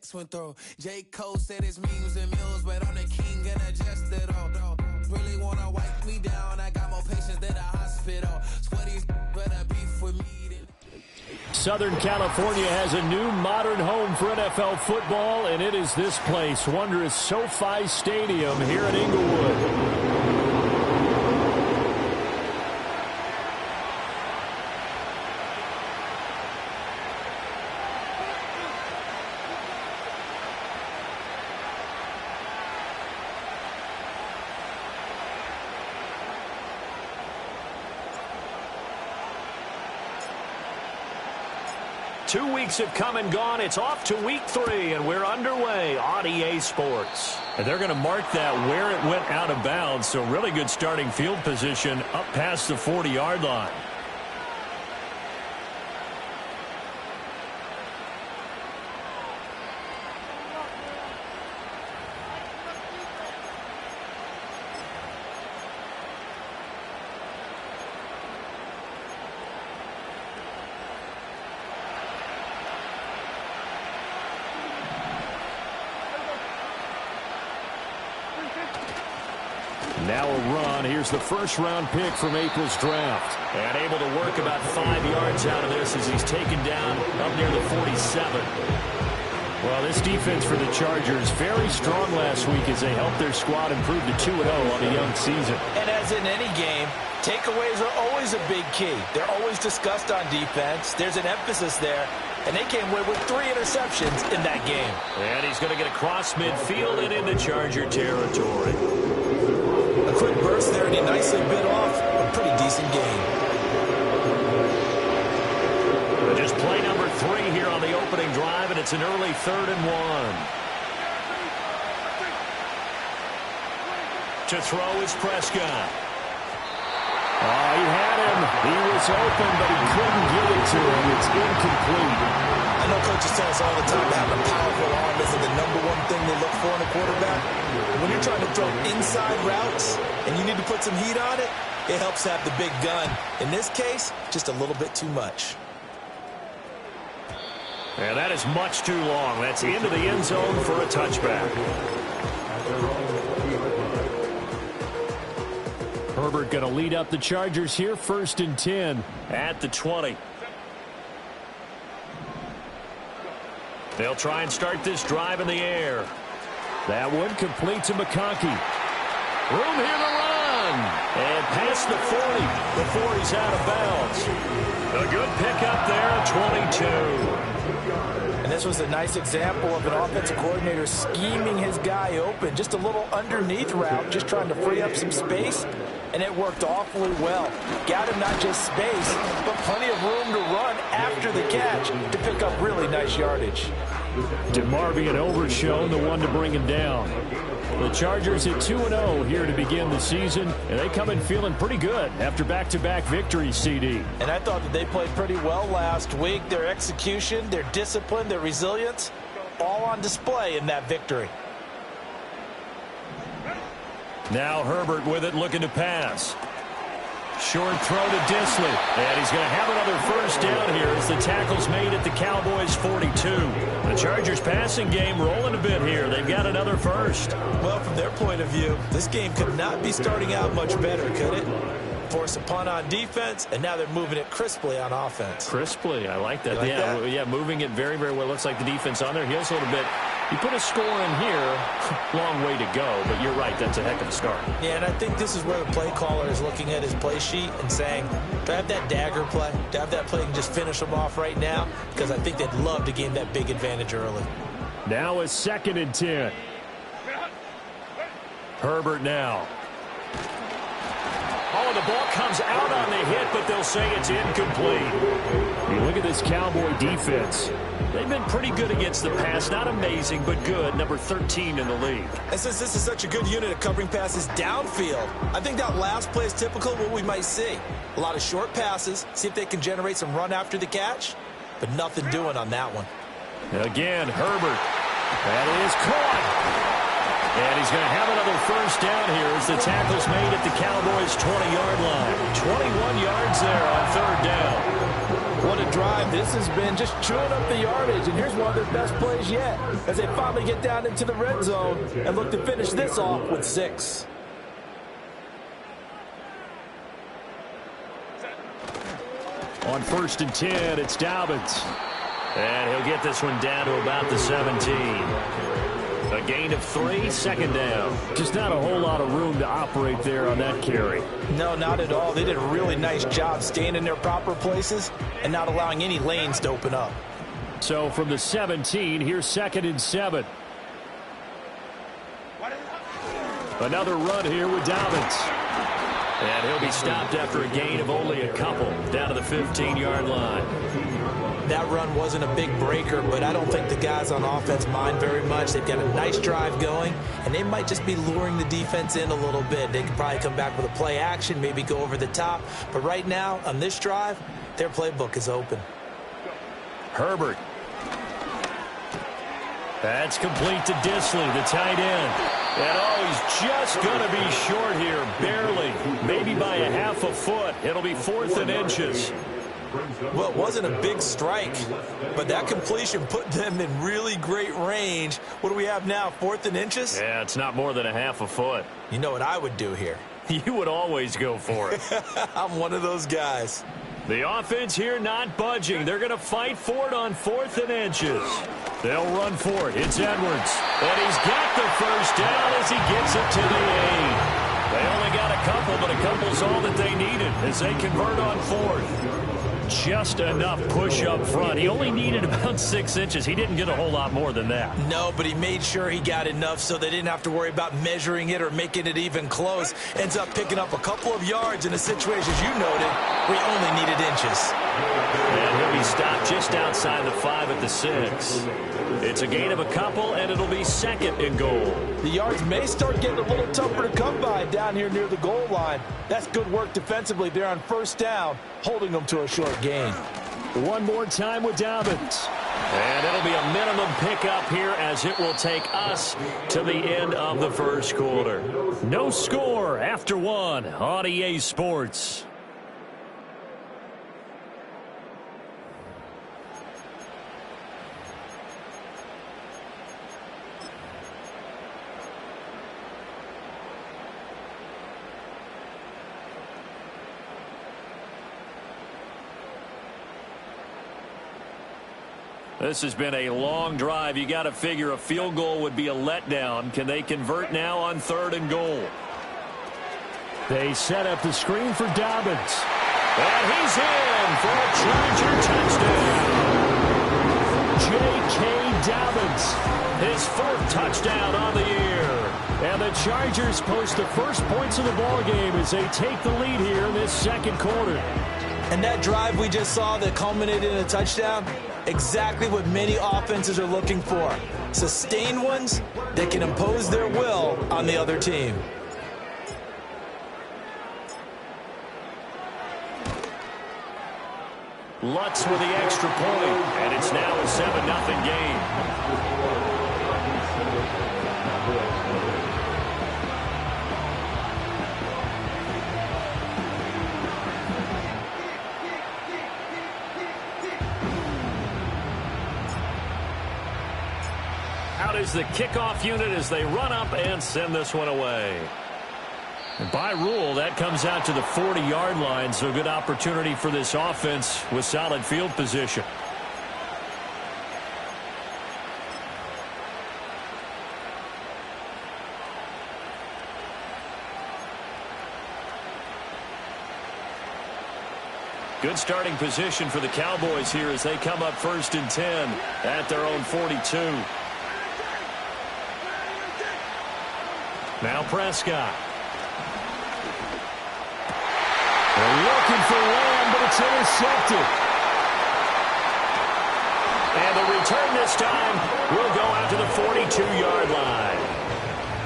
X went through. J. Cole said his memes and mules, but I'm the king and I just did all. Really wanna wipe me down, I got more patience than a hospital. Sweaty better beef with me than... Southern California has a new modern home for NFL football, and it is this place, wondrous SoFi Stadium here in Inglewood. 2 weeks have come and gone. It's off to week 3, and we're underway on EA Sports. And they're going to mark that where it went out of bounds, so really good starting field position up past the 40-yard line. Now a run. Here's the first-round pick from April's draft. And able to work about 5 yards out of this as he's taken down up near the 47. Well, this defense for the Chargers, very strong last week as they helped their squad improve to 2-0 on a young season. And as in any game, takeaways are always a big key. They're always discussed on defense. There's an emphasis there. And they came away with 3 interceptions in that game. And he's going to get across midfield and into Charger territory. A quick burst there, and he nicely bit off a pretty decent gain. Just play number 3 here on the opening drive, and it's an early 3rd and 1. To throw is Prescott. Oh, he had him. He was open, but he couldn't get it to him. It's incomplete. I know coaches tell us all the time that having a powerful arm isn't the #1 thing they look for in a quarterback. When you're trying to throw inside routes and you need to put some heat on it, it helps have the big gun. In this case, just a little bit too much. And that is much too long. That's into the end zone for a touchback. Herbert going to lead up the Chargers here, 1st and 10 at the 20. They'll try and start this drive in the air. That one complete to McConkey. Room here to run. And past the 40 before he's out of bounds. A good pickup there, 22. And this was a nice example of an offensive coordinator scheming his guy open. Just a little underneath route, just trying to free up some space. And it worked awfully well. Got him not just space, but plenty of room to run after the catch to pick up really nice yardage. DeMarvion Overshown, the one to bring him down. The Chargers at 2-0 here to begin the season, and they come in feeling pretty good after back-to-back victories, CD. And I thought that they played pretty well last week. Their execution, their discipline, their resilience, all on display in that victory. Now Herbert with it, looking to pass. Short throw to Disley. And he's going to have another first down here as the tackle's made at the Cowboys' 42. The Chargers passing game rolling a bit here. They've got another first. Well, from their point of view, this game could not be starting out much better, could it? Force a punt on defense, and now they're moving it crisply on offense. Crisply, I like that. Like that? Yeah, moving it very, very well. Looks like the defense on their heels a little bit. You put a score in here, long way to go, but you're right, that's a heck of a start. Yeah, and I think this is where the play caller is looking at his play sheet and saying, do I have that dagger play? Do I have that play and just finish them off right now? Because I think they'd love to gain that big advantage early. Now a 2nd and 10. Herbert now. Oh, the ball comes out on the hit, but they'll say it's incomplete. You look at this Cowboy defense. They've been pretty good against the pass. Not amazing, but good. Number 13 in the league. And since this is such a good unit of covering passes downfield, I think that last play is typical of what we might see. A lot of short passes, see if they can generate some run after the catch, but nothing doing on that one. Again, Herbert. That is caught. And he's going to have another first down here as the tackle's made at the Cowboys' 20-yard line. 21 yards there on 3rd down. What a drive this has been, just chewing up the yardage. And here's one of their best plays yet, as they finally get down into the red zone and look to finish this off with 6. On 1st and 10, it's Dobbins. And he'll get this one down to about the 17. A gain of 3, 2nd down. Just not a whole lot of room to operate there on that carry. No, not at all. They did a really nice job staying in their proper places and not allowing any lanes to open up. So from the 17, here's 2nd and 7. Another run here with Dobbins. And he'll be stopped after a gain of only a couple, down to the 15-yard line. That run wasn't a big breaker, but I don't think the guys on offense mind very much. They've got a nice drive going, and they might just be luring the defense in a little bit. They could probably come back with a play action, maybe go over the top. But right now, on this drive, their playbook is open. Herbert. That's complete to Disley, the tight end. And he's just going to be short here, barely, maybe by a half a foot. It'll be 4th and inches. Well, it wasn't a big strike, but that completion put them in really great range. What do we have now, 4th and inches? Yeah, it's not more than a half a foot. You know what I would do here? You would always go for it. I'm one of those guys. The offense here not budging. They're going to fight for it on 4th and inches. They'll run for it. It's Edwards. And he's got the first down as he gets it to the 8. They only got a couple, but a couple's all that they needed as they convert on 4th. Just enough push up front. He only needed about 6 inches. He didn't get a whole lot more than that. No, but he made sure he got enough so they didn't have to worry about measuring it or making it even close. Ends up picking up a couple of yards in a situation, as you noted, where he only needed inches. And he'll be stopped just outside the 5 at the 6. It's a gain of a couple, and it'll be 2nd and goal. The yards may start getting a little tougher to come by down here near the goal line. That's good work defensively there on 1st down, holding them to a short gain. One more time with Dobbins. And it'll be a minimum pickup here as it will take us to the end of the 1st quarter. No score after 1 on EA Sports. This has been a long drive. You got to figure a field goal would be a letdown. Can they convert now on 3rd and goal? They set up the screen for Dobbins. And he's in for a Charger touchdown. J.K. Dobbins. His 4th touchdown on the year. And the Chargers post the first points of the ballgame as they take the lead here in this 2nd quarter. And that drive we just saw that culminated in a touchdown, exactly what many offenses are looking for. Sustained ones that can impose their will on the other team. Lutz with the extra point, and it's now a 7-0 game. Out is the kickoff unit as they run up and send this one away. And by rule, that comes out to the 40-yard line, so a good opportunity for this offense with solid field position. Good starting position for the Cowboys here as they come up 1st and 10 at their own 42. Now Prescott. They're looking for Lamb, but it's intercepted. And the return this time will go out to the 42-yard line.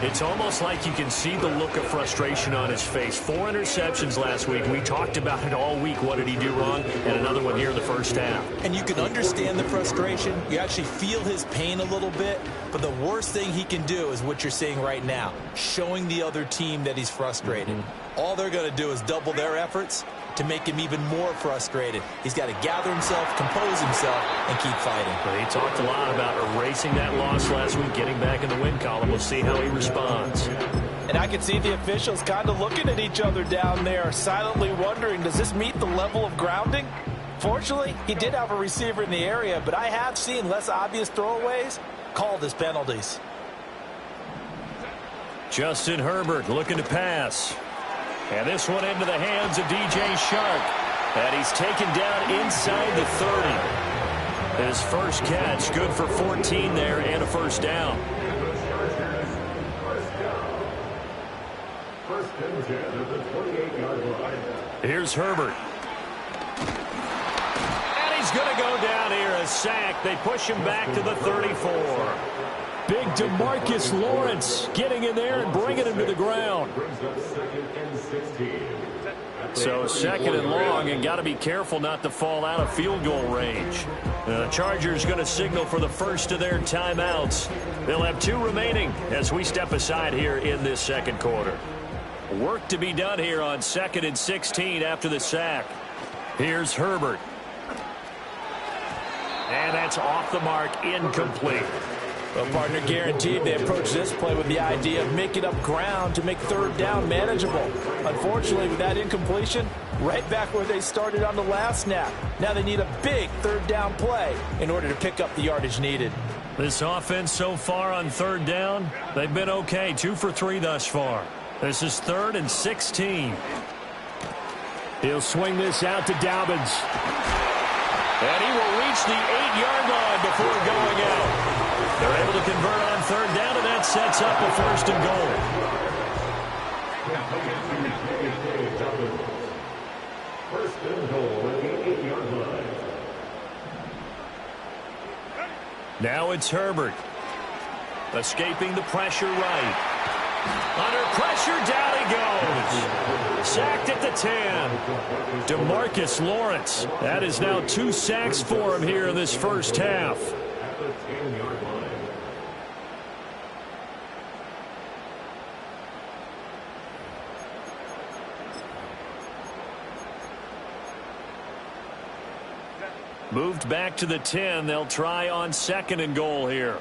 It's almost like you can see the look of frustration on his face. 4 interceptions last week. We talked about it all week. What did he do wrong? And another one here in the 1st half. And you can understand the frustration. You actually feel his pain a little bit. But the worst thing he can do is what you're seeing right now, showing the other team that he's frustrated. All they're going to do is double their efforts, to make him even more frustrated. He's got to gather himself, compose himself, and keep fighting. Well, he talked a lot about erasing that loss last week, getting back in the win column. We'll see how he responds. And I can see the officials kind of looking at each other down there, silently wondering, does this meet the level of grounding? Fortunately, he did have a receiver in the area, but I have seen less obvious throwaways called as penalties. Justin Herbert looking to pass. And this one into the hands of DJ Shark. And he's taken down inside the 30. His first catch, good for 14 there and a first down. Here's Herbert. And he's going to go down here, a sack. They push him back to the 34. Big DeMarcus Lawrence getting in there and bringing him to the ground. So second and long, and got to be careful not to fall out of field goal range. The Chargers going to signal for the first of their timeouts. They'll have 2 remaining as we step aside here in this second quarter. Work to be done here on 2nd and 16 after the sack. Here's Herbert. And that's off the mark, incomplete. Well, partner, guaranteed they approach this play with the idea of making up ground to make third down manageable. Unfortunately, with that incompletion, right back where they started on the last snap. Now they need a big third down play in order to pick up the yardage needed. This offense so far on third down, they've been okay. 2 for 3 thus far. This is 3rd and 16. He'll swing this out to Dobbins. And he will reach the 8-yard line before going out. They're able to convert on third down, and that sets up a 1st and goal. Now it's Herbert. Escaping the pressure right. Under pressure, down he goes. Sacked at the 10. DeMarcus Lawrence. That is now 2 sacks for him here in this first half. Moved back to the 10. They'll try on 2nd and goal here.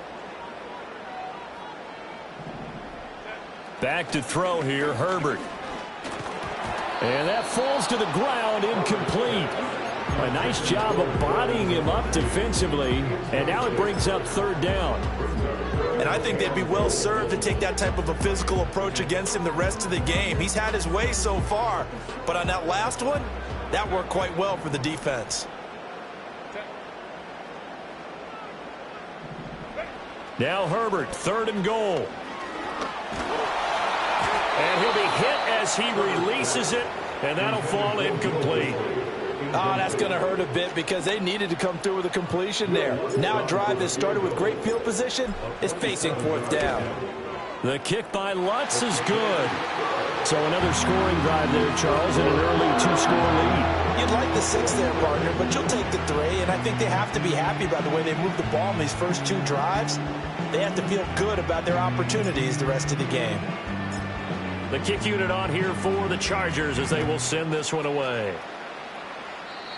Back to throw here, Herbert. And that falls to the ground, incomplete. A nice job of bodying him up defensively, and now it brings up third down. And I think they'd be well served to take that type of a physical approach against him the rest of the game. He's had his way so far, but on that last one, that worked quite well for the defense. Now Herbert, 3rd and goal. And he'll be hit as he releases it, and that'll fall incomplete. Oh, that's going to hurt a bit because they needed to come through with a completion there. Now a drive that started with great field position is facing 4th down. The kick by Lutz is good. So another scoring drive there, Charles, and an early 2-score lead. You'd like the 6 there, partner, but you'll take the 3, and I think they have to be happy by the way they moved the ball in these first 2 drives. They have to feel good about their opportunities the rest of the game. The kick unit on here for the Chargers as they will send this one away.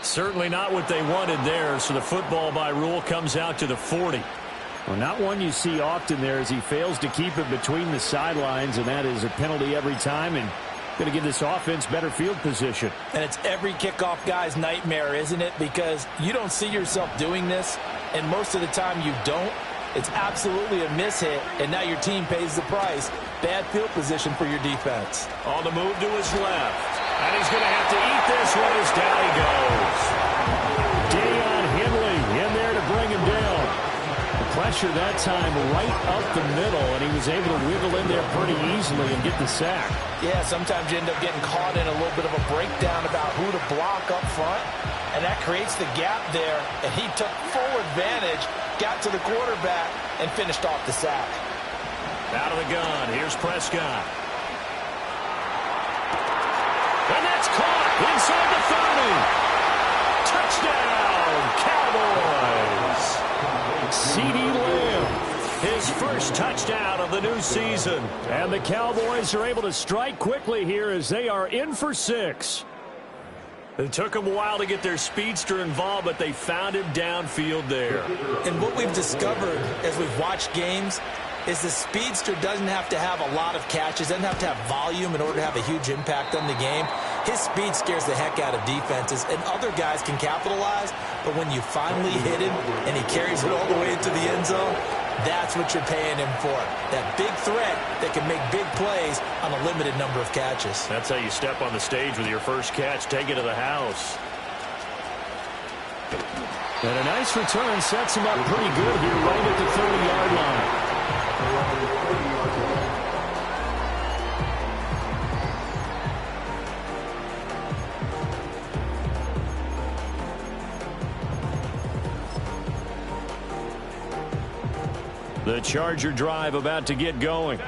Certainly not what they wanted there, so the football by rule comes out to the 40. Well, not one you see often there as he fails to keep it between the sidelines, and that is a penalty every time, and going to give this offense better field position. And it's every kickoff guy's nightmare, isn't it? Because you don't see yourself doing this, and most of the time you don't. It's absolutely a mishit, and now your team pays the price. Bad field position for your defense. On the move to his left. And he's going to have to eat this one as down he goes. Deion Henley in there to bring him down. The pressure that time right up the middle, and he was able to wiggle in there pretty easily and get the sack. Yeah, sometimes you end up getting caught in a little bit of a breakdown about who to block up front, and that creates the gap there, and he took full advantage, got to the quarterback, and finished off the sack. Out of the gun, here's Prescott. And that's caught inside the 30. Touchdown, Cowboys. CeeDee Lamb, his first touchdown of the new season. And the Cowboys are able to strike quickly here as they are in for 6. It took them a while to get their speedster involved, but they found him downfield there. And what we've discovered as we've watched games is the speedster doesn't have to have a lot of catches, doesn't have to have volume in order to have a huge impact on the game. His speed scares the heck out of defenses, and other guys can capitalize, but when you finally hit him and he carries it all the way into the end zone, that's what you're paying him for. That big threat that can make big plays on a limited number of catches. That's how you step on the stage with your first catch. Take it to the house. And a nice return sets him up pretty good here right at the 30-yard line. The Charger drive about to get going.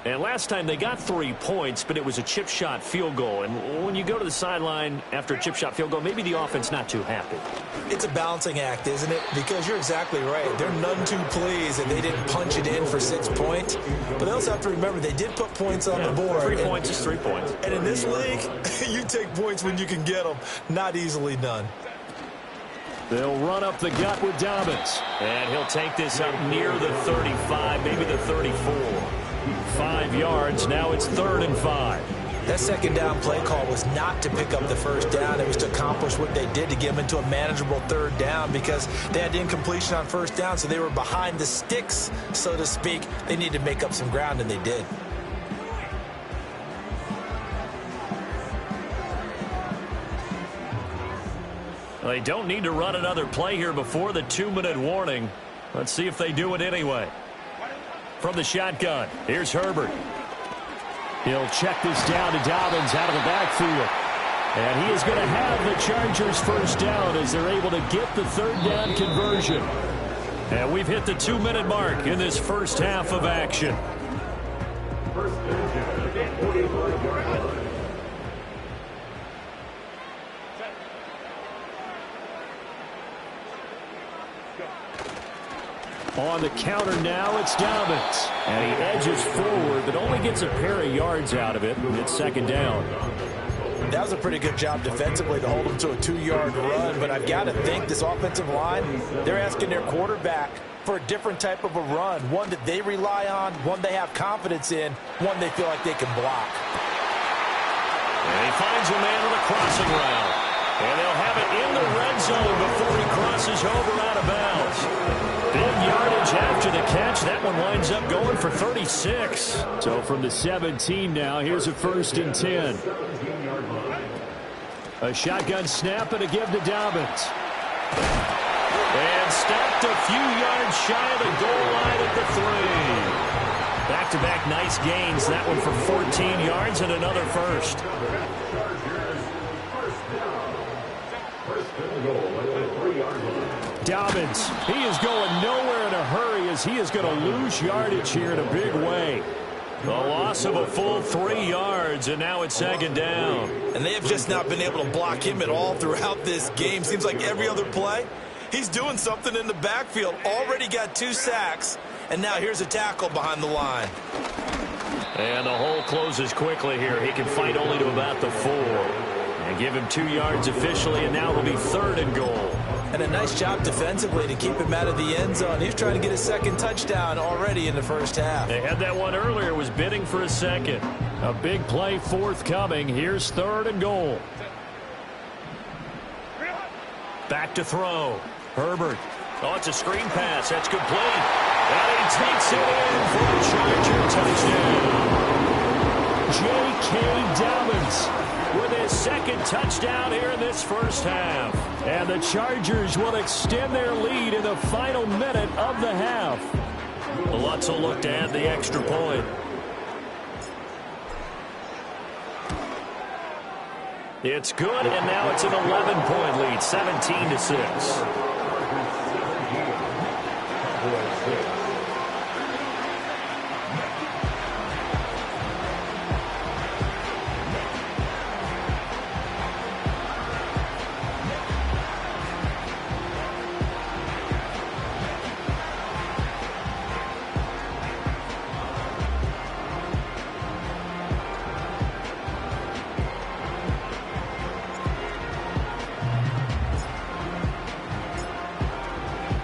And last time they got 3 points, but it was a chip shot field goal. And when you go to the sideline after a chip shot field goal, maybe the offense not too happy. It's a balancing act, isn't it? Because you're exactly right. They're none too pleased that they didn't punch it in for 6 points. But they also have to remember they did put points on the board. 3 points is 3 points. And in this league, you take points when you can get them. Not easily done. They'll run up the gut with Dobbins. And he'll take this up near the 35, maybe the 34. 5 yards. Now it's 3rd and 5. That second down play call was not to pick up the first down. It was to accomplish what they did to get them into a manageable 3rd down because they had incompletion on first down, so they were behind the sticks, so to speak. They needed to make up some ground, and they did. They don't need to run another play here before the 2-minute warning. Let's see if they do it anyway. From the shotgun, here's Herbert. He'll check this down to Dobbins out of the backfield. And he is going to have the Chargers first down as they're able to get the 3rd down conversion. And we've hit the 2-minute mark in this first half of action. On the counter now, it's Dobbins. And he edges forward, but only gets a pair of yards out of it. And it's 2nd down. That was a pretty good job defensively to hold them to a 2-yard run. But I've got to think this offensive line, they're asking their quarterback for a different type of a run. One that they rely on, one they have confidence in, one they feel like they can block. And he finds a man with a crossing route. And they'll have it in the red zone before he crosses over out of bounds. Big yardage after the catch. That one winds up going for 36. So from the 17 now, here's a 1st and 10. A shotgun snap and a give to Dobbins. And stopped a few yards shy of the goal line at the 3. Back-to-back nice gains. That one for 14 yards and another first. Dobbins, he is going nowhere in a hurry as he is going to lose yardage here in a big way. The loss of a full 3 yards, and now it's 2nd down. And they have just not been able to block him at all throughout this game. Seems like every other play, he's doing something in the backfield. Already got 2 sacks, and now here's a tackle behind the line. And the hole closes quickly here. He can fight only to about the 4. And give him 2 yards officially, and now it'll be 3rd and goal. And a nice job defensively to keep him out of the end zone. He's trying to get a 2nd touchdown already in the first half. They had that one earlier, was bidding for a 2nd. A big play forthcoming. Here's 3rd and goal. Back to throw. Herbert. Oh, it's a screen pass. That's complete. And he takes it in for a Charger touchdown. J.K. Dobbins with his 2nd touchdown here in this first half. And the Chargers will extend their lead in the final minute of the half. Lots of look to add the extra point. It's good, and now it's an 11-point lead, 17-6.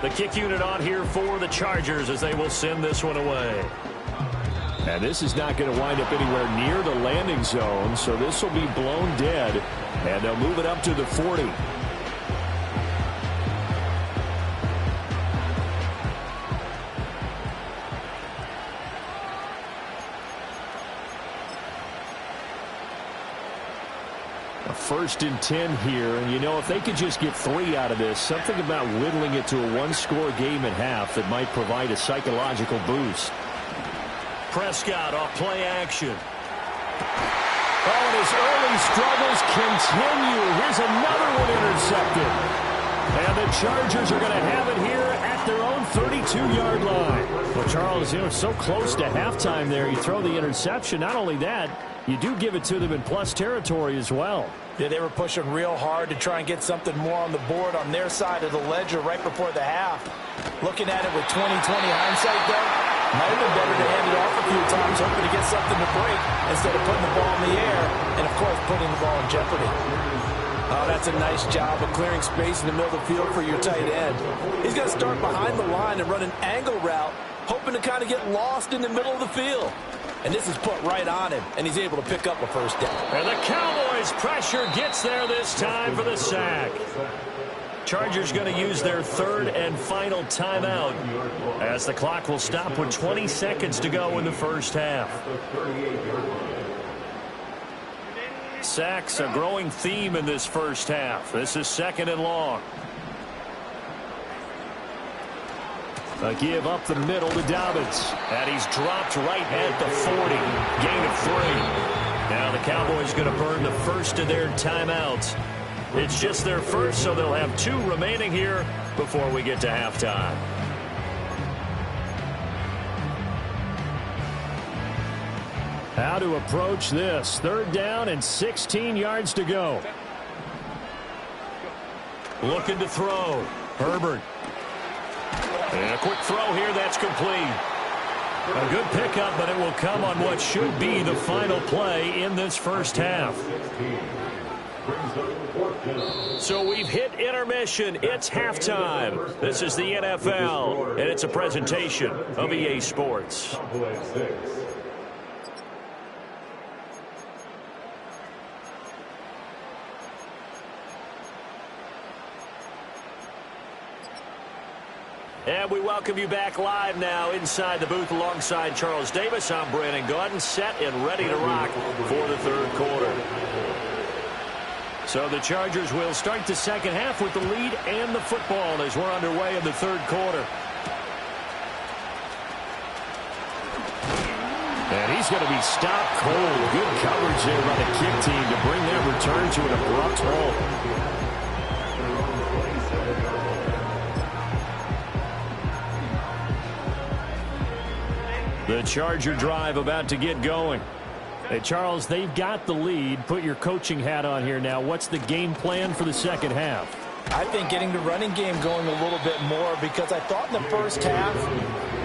The kick unit on here for the Chargers as they will send this one away. And this is not going to wind up anywhere near the landing zone, so this will be blown dead, and they'll move it up to the 40. A 1st and 10 here, and you know, if they could just get 3 out of this, something about whittling it to a one-score game at half that might provide a psychological boost. Prescott off play action. Oh, and his early struggles continue. Here's another one intercepted. And the Chargers are going to have it here at their own 32-yard line. Well, Charles, you know, so close to halftime there. You throw the interception. Not only that, you do give it to them in plus territory as well. Yeah, they were pushing real hard to try and get something more on the board on their side of the ledger right before the half. Looking at it with 20/20 hindsight, though, might have been better to hand it off a few times, hoping to get something to break instead of putting the ball in the air and, of course, putting the ball in jeopardy. Oh, that's a nice job of clearing space in the middle of the field for your tight end. He's going to start behind the line and run an angle route, hoping to kind of get lost in the middle of the field. And this is put right on him, and he's able to pick up a first down. And the Cowboys' pressure gets there this time for the sack. Chargers going to use their 3rd and final timeout as the clock will stop with 20 seconds to go in the first half. Sacks a growing theme in this first half. This is 2nd and long. A give up the middle to Dobbins. And he's dropped right at the 40. Gain of 3. Now the Cowboys going to burn the first of their timeouts. It's just their first, so they'll have 2 remaining here before we get to halftime. How to approach this. 3rd down and 16 yards to go. Looking to throw. Herbert. And a quick throw here, that's complete. A good pickup, but it will come on what should be the final play in this first half. So we've hit intermission. It's halftime. This is the NFL, and it's a presentation of EA Sports. And we welcome you back live now inside the booth alongside Charles Davis. I'm Brandon Gaudin, set and ready to rock for the 3rd quarter. So the Chargers will start the second half with the lead and the football as we're underway in the 3rd quarter. And he's going to be stopped cold. Good coverage there by the kick team to bring that return to an abrupt halt. The Charger drive about to get going. Hey, Charles, they've got the lead. Put your coaching hat on here now. What's the game plan for the second half? I think getting the running game going a little bit more, because I thought in the first half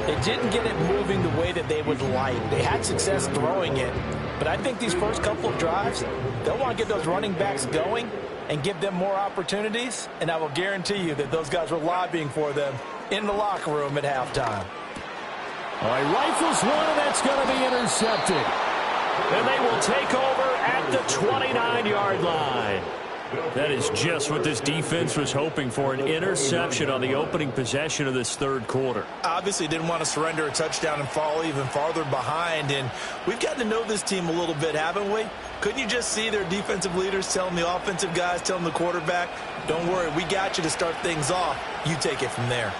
they didn't get it moving the way that they would like. They had success throwing it, but I think these first couple of drives, they'll want to get those running backs going and give them more opportunities, and I will guarantee you that those guys were lobbying for them in the locker room at halftime. All right, rifles one, and that's going to be intercepted. And they will take over at the 29-yard line. That is just what this defense was hoping for, an interception on the opening possession of this 3rd quarter. Obviously didn't want to surrender a touchdown and fall even farther behind, and we've gotten to know this team a little bit, haven't we? Couldn't you just see their defensive leaders telling the offensive guys, telling the quarterback, don't worry, we got you to start things off. You take it from there.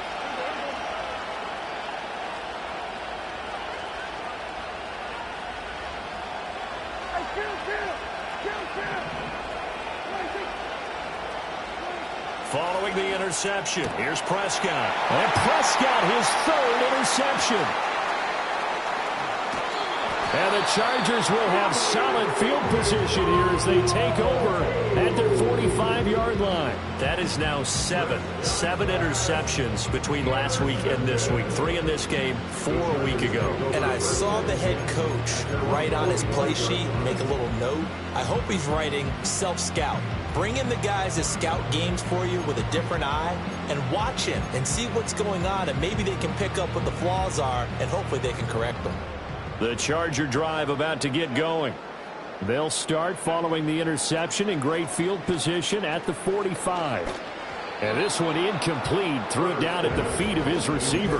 Following the interception, here's Prescott. And Prescott, his 3rd interception. And the Chargers will have solid field position here as they take over at their 45-yard line. That is now 7 interceptions between last week and this week. 3 in this game, 4 a week ago. And I saw the head coach write on his play sheet, make a little note. I hope he's writing self-scout, Bring in the guys that scout games for you with a different eye and watch him and see what's going on, and maybe they can pick up what the flaws are, and hopefully they can correct them. The Charger drive about to get going. They'll start following the interception in great field position at the 45. And this one incomplete. Threw it down at the feet of his receiver.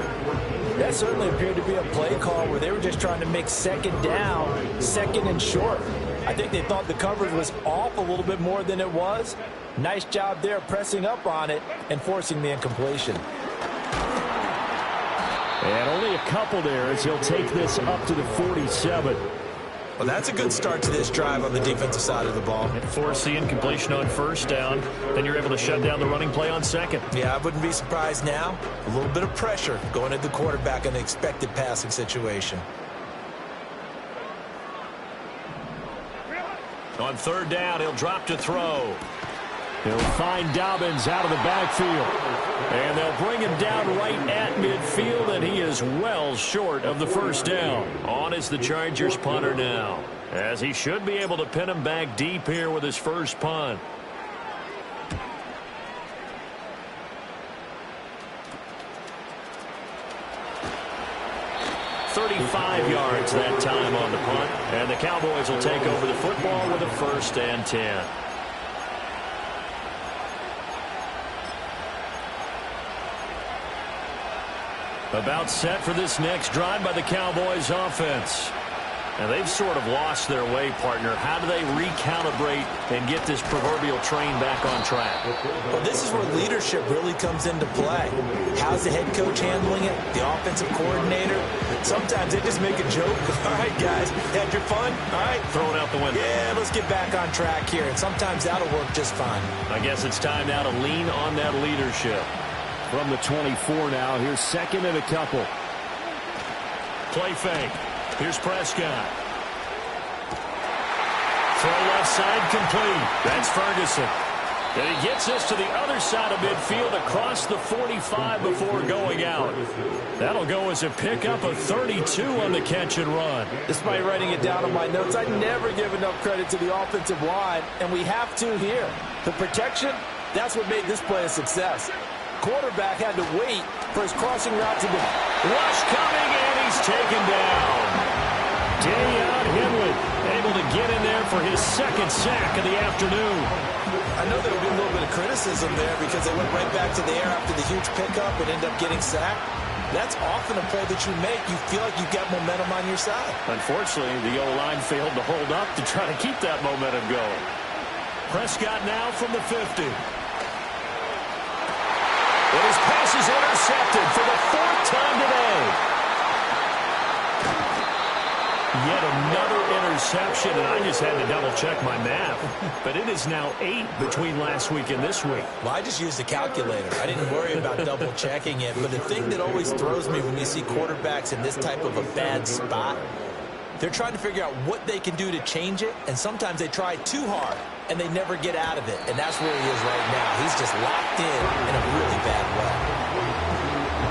That certainly appeared to be a play call where they were just trying to make second down, second and short. I think they thought the coverage was off a little bit more than it was. Nice job there pressing up on it and forcing the incompletion. And only a couple there as he'll take this up to the 47. Well, that's a good start to this drive on the defensive side of the ball. Force the incompletion on first down. Then you're able to shut down the running play on second. Yeah, I wouldn't be surprised now. A little bit of pressure going at the quarterback in an expected passing situation. On third down, he'll drop to throw. He'll find Dobbins out of the backfield. And they'll bring him down right at midfield, and he is well short of the first down. On is the Chargers punter now, as he should be able to pin him back deep here with his first punt. .35 yards that time on the punt, and the Cowboys will take over the football with a 1st and 10. About set for this next drive by the Cowboys offense. And they've sort of lost their way, partner. How do they recalibrate and get this proverbial train back on track? Well, this is where leadership really comes into play. How's the head coach handling it? The offensive coordinator? Sometimes they just make a joke. All right, guys, had your fun? All right. Throw it out the window. Yeah, let's get back on track here. And sometimes that'll work just fine. I guess it's time now to lean on that leadership. From the 24 now, here's second and a couple. Play fake. Here's Prescott. Throw left side complete. That's Ferguson. And he gets us to the other side of midfield across the 45 before going out. That'll go as a pickup of 32 on the catch and run. Despite writing it down on my notes, I never give enough credit to the offensive line, and we have to here. The protection, that's what made this play a success. Quarterback had to wait for his crossing route to be. Rush coming, and he's taken down. Deion Henley able to get in there for his second sack of the afternoon. I know there will be a little bit of criticism there because they went right back to the air after the huge pickup and ended up getting sacked. That's often a play that you make. You feel like you've got momentum on your side. Unfortunately, the O-line failed to hold up to try to keep that momentum going. Prescott now from the 50. And his pass is intercepted for the 4th time today. Yet another interception, and I just had to double-check my math. But it is now 8 between last week and this week. Well, I just used a calculator. I didn't worry about double-checking it. But the thing that always throws me when you see quarterbacks in this type of a bad spot, they're trying to figure out what they can do to change it, and sometimes they try too hard, and they never get out of it. And that's where he is right now. He's just locked in a really bad way.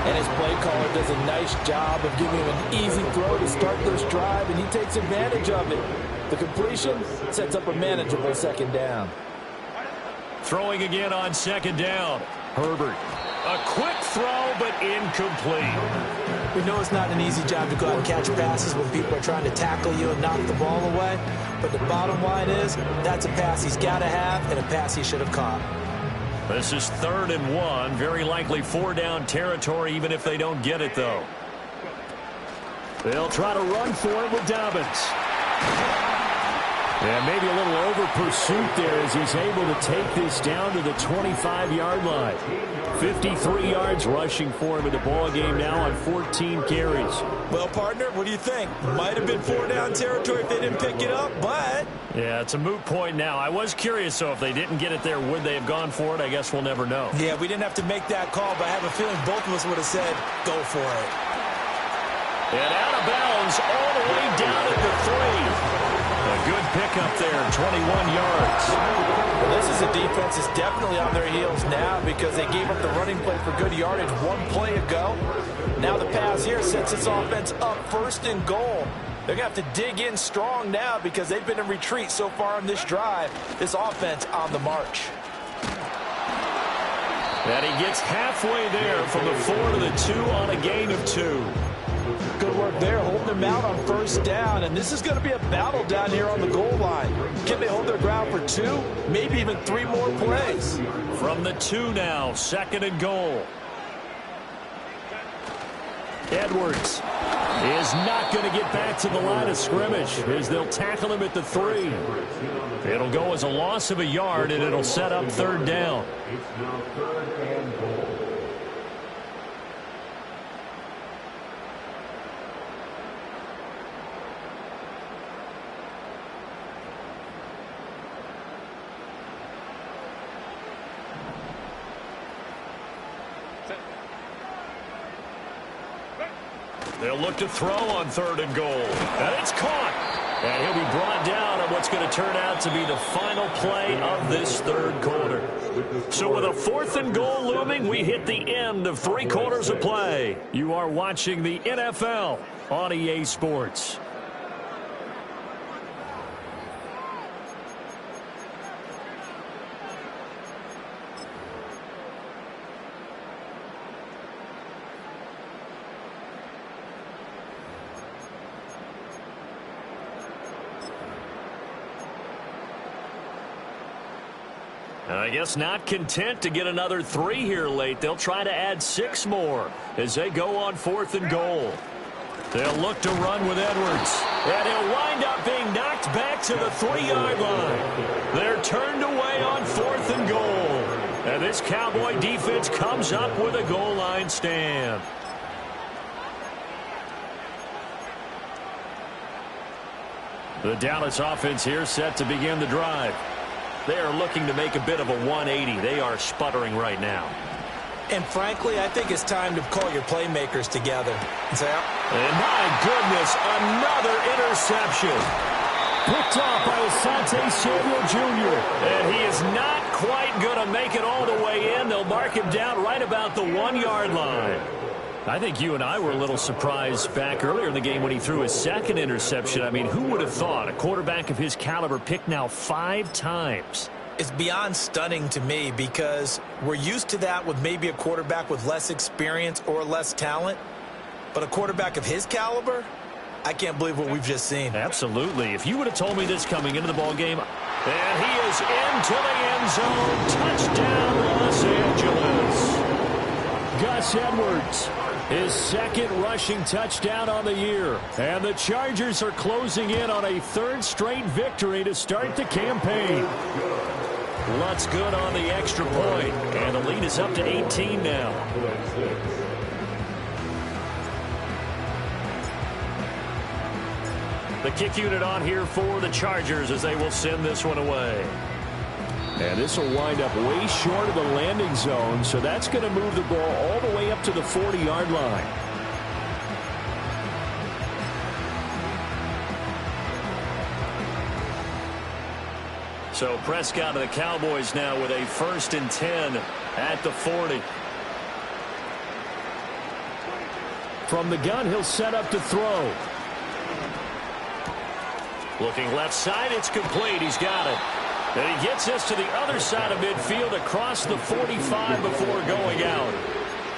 And his play caller does a nice job of giving him an easy throw to start this drive, and he takes advantage of it. The completion sets up a manageable 2nd down. Throwing again on 2nd down. Herbert. A quick throw, but incomplete. We know it's not an easy job to go out and catch passes when people are trying to tackle you and knock the ball away. But the bottom line is, that's a pass he's got to have and a pass he should have caught. This is 3rd and 1. Very likely 4-down territory, even if they don't get it, though. They'll try to run for it with Dobbins. And maybe a little over pursuit there as he's able to take this down to the 25-yard line. 53 yards rushing for him in the ball game now on 14 carries. Well, partner, what do you think? Might have been 4-down territory if they didn't pick it up, but... Yeah, it's a moot point now. I was curious, so if they didn't get it there, would they have gone for it? I guess we'll never know. Yeah, we didn't have to make that call, but I have a feeling both of us would have said, go for it. And out of bounds all the way down at the 3. A good pickup there, 21 yards. Well, this is a defense that's definitely on their heels now because they gave up the running play for good yardage 1 play ago. Now the pass here sets this offense up 1st and goal. They're going to have to dig in strong now because they've been in retreat so far in this drive. This offense on the march. And he gets halfway there from the 4 to the 2 on a gain of 2. Good work there, holding them out on first down. And this is going to be a battle down here on the goal line. Can they hold their ground for 2, maybe even 3 more plays? From the 2 now, 2nd and goal. Edwards is not going to get back to the line of scrimmage as they'll tackle him at the 3. It'll go as a loss of a yard, and it'll set up 3rd down. They'll look to throw on 3rd and goal. And it's caught. And he'll be brought down on what's going to turn out to be the final play of this 3rd quarter. So with a 4th and goal looming, we hit the end of 3 quarters of play. You are watching the NFL on EA Sports. I guess not content to get another 3 here late. They'll try to add 6 more as they go on 4th and goal. They'll look to run with Edwards. And he'll wind up being knocked back to the 3-yard line. They're turned away on 4th and goal. And this Cowboy defense comes up with a goal line stand. The Dallas offense here set to begin the drive. They are looking to make a bit of a 180. They are sputtering right now. And frankly, I think it's time to call your playmakers together. And my goodness, another interception. Picked off by Asante Samuel Jr. And he is not quite going to make it all the way in. They'll mark him down right about the 1-yard line. I think you and I were a little surprised back earlier in the game when he threw his 2nd interception. I mean, who would have thought a quarterback of his caliber picked now 5 times? It's beyond stunning to me because we're used to that with maybe a quarterback with less experience or less talent. But a quarterback of his caliber, I can't believe what we've just seen. Absolutely. If you would have told me this coming into the ballgame, and he is into the end zone. Touchdown, Los Angeles. Gus Edwards. His 2nd rushing touchdown on the year. And the Chargers are closing in on a 3rd straight victory to start the campaign. Lutz good on the extra point. And the lead is up to 18 now. The kick unit on here for the Chargers as they will send this one away. And this will wind up way short of the landing zone, so that's going to move the ball all the way up to the 40-yard line. So Prescott of the Cowboys now with a 1st and 10 at the 40. From the gun, he'll set up to throw. Looking left side, it's complete. He's got it. And he gets us to the other side of midfield across the 45 before going out.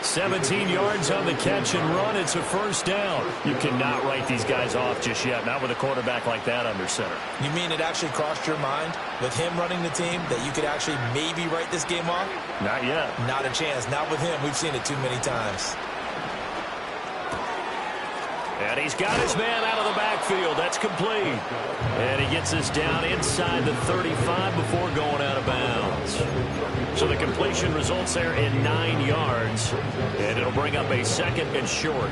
17 yards on the catch and run. It's a 1st down. You cannot write these guys off just yet, not with a quarterback like that under center. You mean it actually crossed your mind with him running the team that you could actually maybe write this game off? Not yet. Not a chance. Not with him. We've seen it too many times. And he's got his man out of the backfield. That's complete. And he gets us down inside the 35 before going out of bounds. So the completion results there in 9 yards. And it'll bring up a 2nd and short.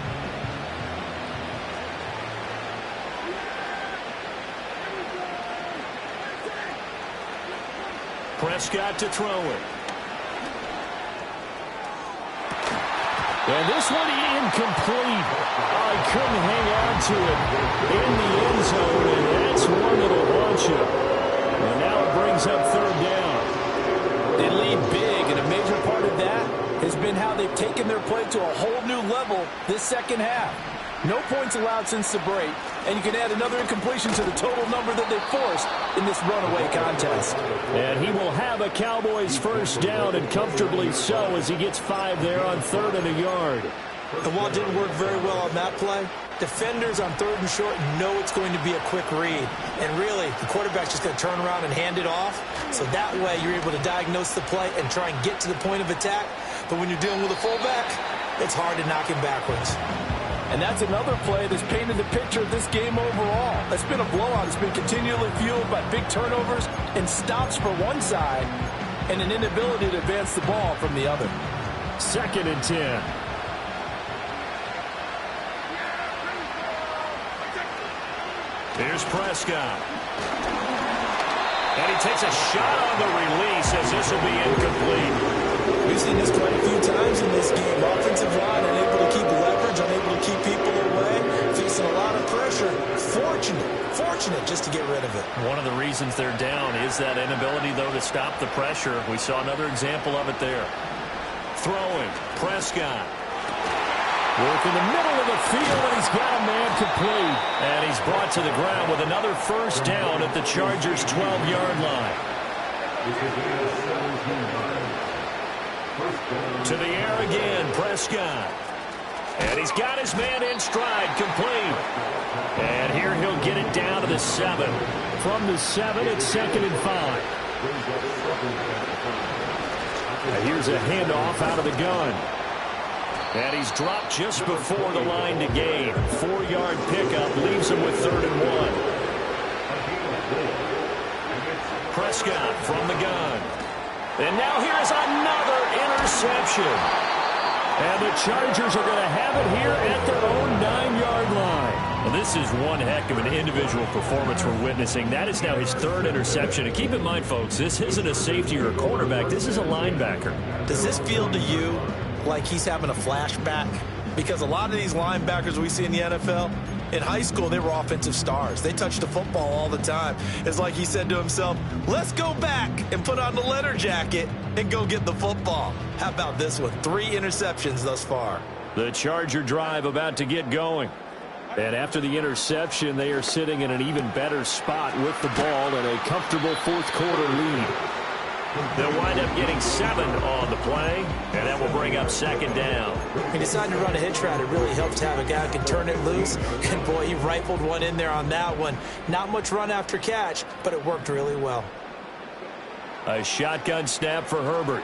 Prescott to throw it. And this one incomplete. I couldn't hang on to it in the end zone, and that's one that'll launch him. And now it brings up 3rd down. They lead big, and a major part of that has been how they've taken their play to a whole new level this 2nd half. No points allowed since the break, and you can add another incompletion to the total number that they forced in this runaway contest. And he will have a Cowboys first down, and comfortably so, as he gets 5 there on 3rd and a yard. And while it didn't work very well on that play, defenders on 3rd and short know it's going to be a quick read. And really, the quarterback's just going to turn around and hand it off. So that way, you're able to diagnose the play and try and get to the point of attack. But when you're dealing with a fullback, it's hard to knock him backwards. And that's another play that's painted the picture of this game overall. It's been a blowout. It's been continually fueled by big turnovers and stops for one side and an inability to advance the ball from the other. 2nd and 10. Here's Prescott. And he takes a shot on the release as this will be incomplete. We've seen this quite a few times in this game. Offensive line unable to keep leverage, unable to keep people away, facing a lot of pressure. Fortunate just to get rid of it. One of the reasons they're down is that inability, though, to stop the pressure. We saw another example of it there. Throwing, Prescott. Work in the middle of the field, and he's got a man complete. And he's brought to the ground with another first down at the Chargers' 12-yard line. To the air again, Prescott. And he's got his man in stride, complete. And here he'll get it down to the 7. From the 7, it's 2nd and 5. Now here's a handoff out of the gun. And he's dropped just before the line to gain. 4-yard pickup leaves him with 3rd and 1. Prescott from the gun. And now here's another interception. And the Chargers are going to have it here at their own 9-yard line. Well, this is one heck of an individual performance we're witnessing. That is now his 3rd interception. And keep in mind, folks, this isn't a safety or a quarterback. This is a linebacker. Does this feel to you like he's having a flashback? Because a lot of these linebackers we see in the NFL, in high school, they were offensive stars. They touched the football all the time. It's like he said to himself, let's go back and put on the leather jacket and go get the football. How about this one? 3 interceptions thus far. The Charger drive about to get going. And after the interception, they are sitting in an even better spot with the ball and a comfortable 4th quarter lead. They'll wind up getting 7 on the play, and that will bring up 2nd down. He decided to run a hitch route. It really helps to have a guy who can turn it loose. And, boy, he rifled one in there on that one. Not much run after catch, but it worked really well. A shotgun snap for Herbert.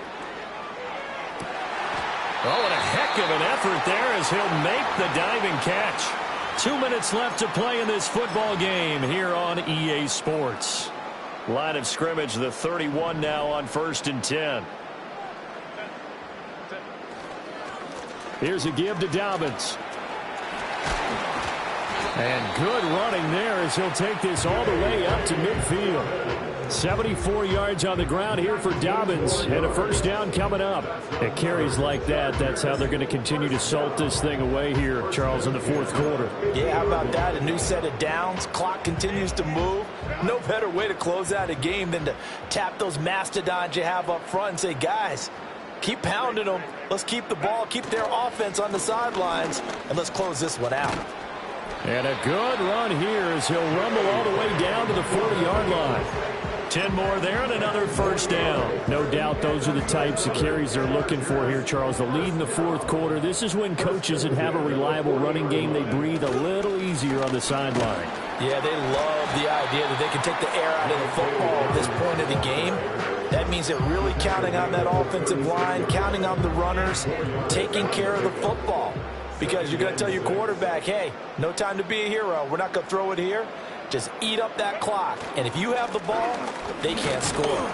Oh, and a heck of an effort there as he'll make the diving catch. 2 minutes left to play in this football game here on EA Sports. Line of scrimmage, the 31 now on 1st and 10. Here's a give to Dobbins. And good running there as he'll take this all the way up to midfield. 74 yards on the ground here for Dobbins, and a first down coming up. It carries like that. That's how they're going to continue to salt this thing away here, Charles, in the 4th quarter. Yeah, how about that? A new set of downs. Clock continues to move. No better way to close out a game than to tap those mastodons you have up front and say, guys, keep pounding them. Let's keep the ball, keep their offense on the sidelines, and let's close this one out. And a good run here as he'll rumble all the way down to the 40-yard line. 10 more there and another first down. No doubt those are the types of carries they're looking for here, Charles. The lead in the 4th quarter. This is when coaches that have a reliable running game, they breathe a little easier on the sideline. Yeah, they love the idea that they can take the air out of the football at this point of the game. That means they're really counting on that offensive line, counting on the runners, taking care of the football. Because you're going to tell your quarterback, hey, no time to be a hero. We're not going to throw it here. Just eat up that clock. And if you have the ball, they can't score.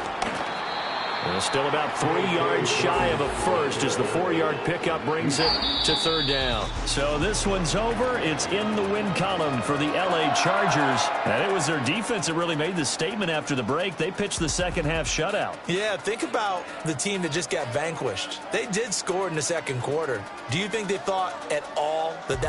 Well, still about 3 yards shy of a first as the 4-yard pickup brings it to 3rd down. So this one's over. It's in the win column for the L.A. Chargers. And it was their defense that really made the statement after the break. They pitched the second-half shutout. Yeah, think about the team that just got vanquished. They did score in the 2nd quarter. Do you think they thought at all that